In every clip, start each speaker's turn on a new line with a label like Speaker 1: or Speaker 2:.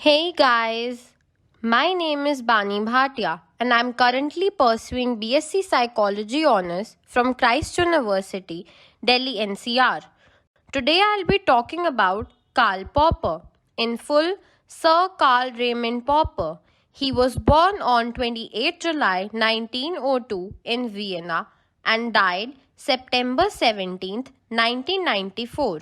Speaker 1: Hey guys, my name is Bani Bhatia and I'm currently pursuing BSc Psychology Honours from Christ University, Delhi NCR. Today I'll be talking about Karl Popper. In full, Sir Karl Raymond Popper. He was born on 28 July 1902 in Vienna and died September 17, 1994.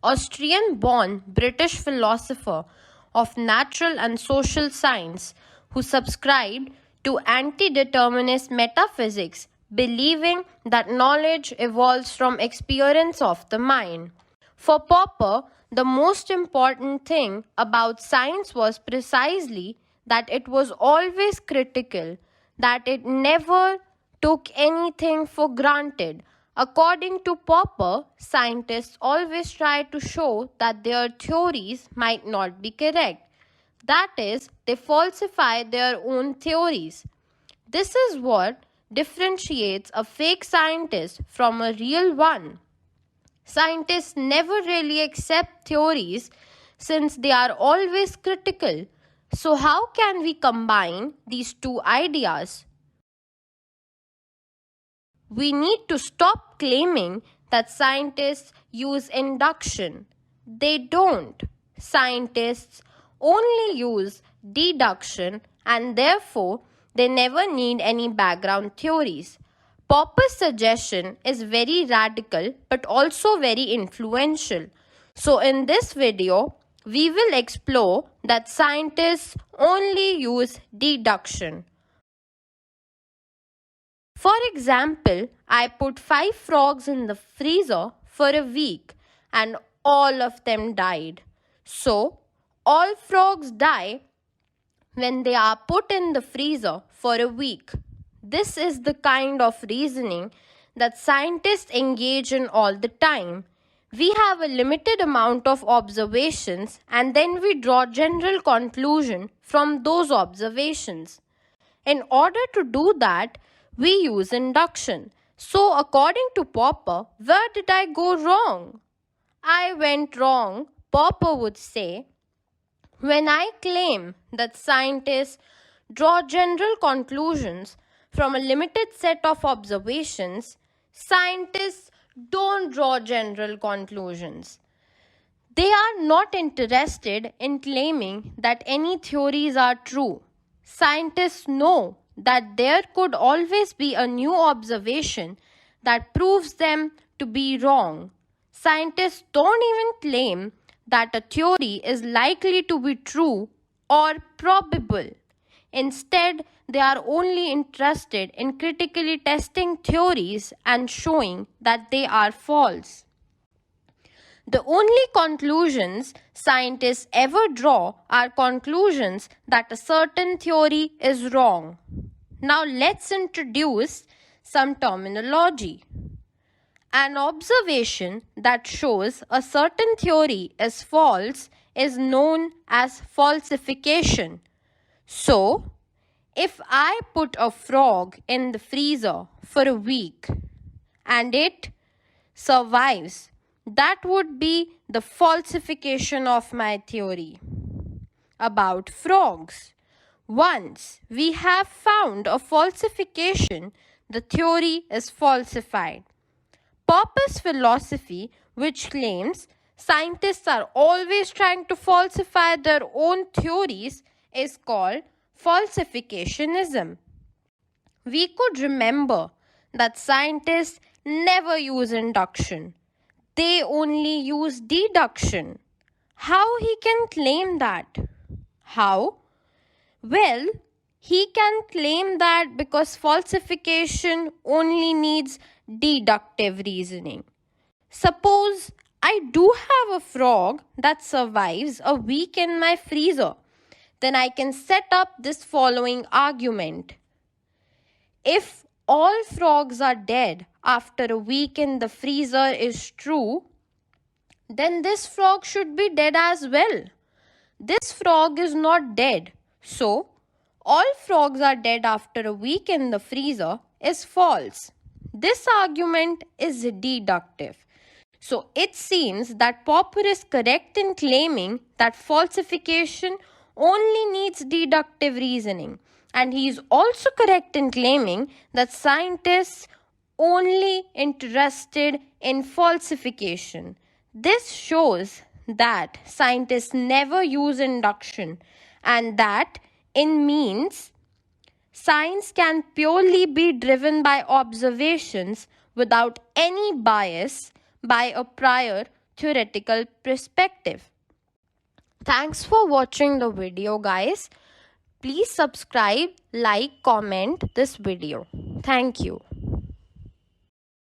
Speaker 1: Austrian-born British philosopher of natural and social science who subscribed to anti-determinist metaphysics, believing that knowledge evolves from experience of the mind. For Popper, the most important thing about science was precisely that it was always critical, that it never took anything for granted. According to Popper, scientists always try to show that their theories might not be correct. That is, they falsify their own theories. This is what differentiates a fake scientist from a real one. Scientists never really accept theories since they are always critical. So, how can we combine these two ideas? We need to stop claiming that scientists use induction. They don't. Scientists only use deduction and therefore they never need any background theories. Popper's suggestion is very radical but also very influential. So in this video, we will explore that scientists only use deduction. For example, I put 5 frogs in the freezer for a week and all of them died. So, all frogs die when they are put in the freezer for a week. This is the kind of reasoning that scientists engage in all the time. We have a limited amount of observations and then we draw general conclusion from those observations. In order to do that, we use induction. So according to Popper, where did I go wrong? I went wrong, Popper would say, when I claim that scientists draw general conclusions from a limited set of observations. Scientists don't draw general conclusions. They are not interested in claiming that any theories are true. Scientists know that there could always be a new observation that proves them to be wrong. Scientists don't even claim that a theory is likely to be true or probable. Instead, they are only interested in critically testing theories and showing that they are false. The only conclusions scientists ever draw are conclusions that a certain theory is wrong. Now let's introduce some terminology. An observation that shows a certain theory is false is known as falsification. So, if I put a frog in the freezer for a week and it survives, that would be the falsification of my theory about frogs. Once we have found a falsification, the theory is falsified. Popper's philosophy, which claims scientists are always trying to falsify their own theories, is called falsificationism. We could remember that scientists never use induction. They only use deduction. How he can claim that? How? Well, he can claim that because falsification only needs deductive reasoning. Suppose I do have a frog that survives a week in my freezer. Then I can set up this following argument. If all frogs are dead after a week in the freezer is true, then this frog should be dead as well. This frog is not dead. So, all frogs are dead after a week in the freezer is false. This argument is deductive. So it seems that Popper is correct in claiming that falsification only needs deductive reasoning, and he is also correct in claiming that scientists only interested in falsification. This shows that scientists never use induction, and that in means science can purely be driven by observations without any bias by a prior theoretical perspective. Thanks for watching the video, guys. Please subscribe, like, comment this video. Thank you.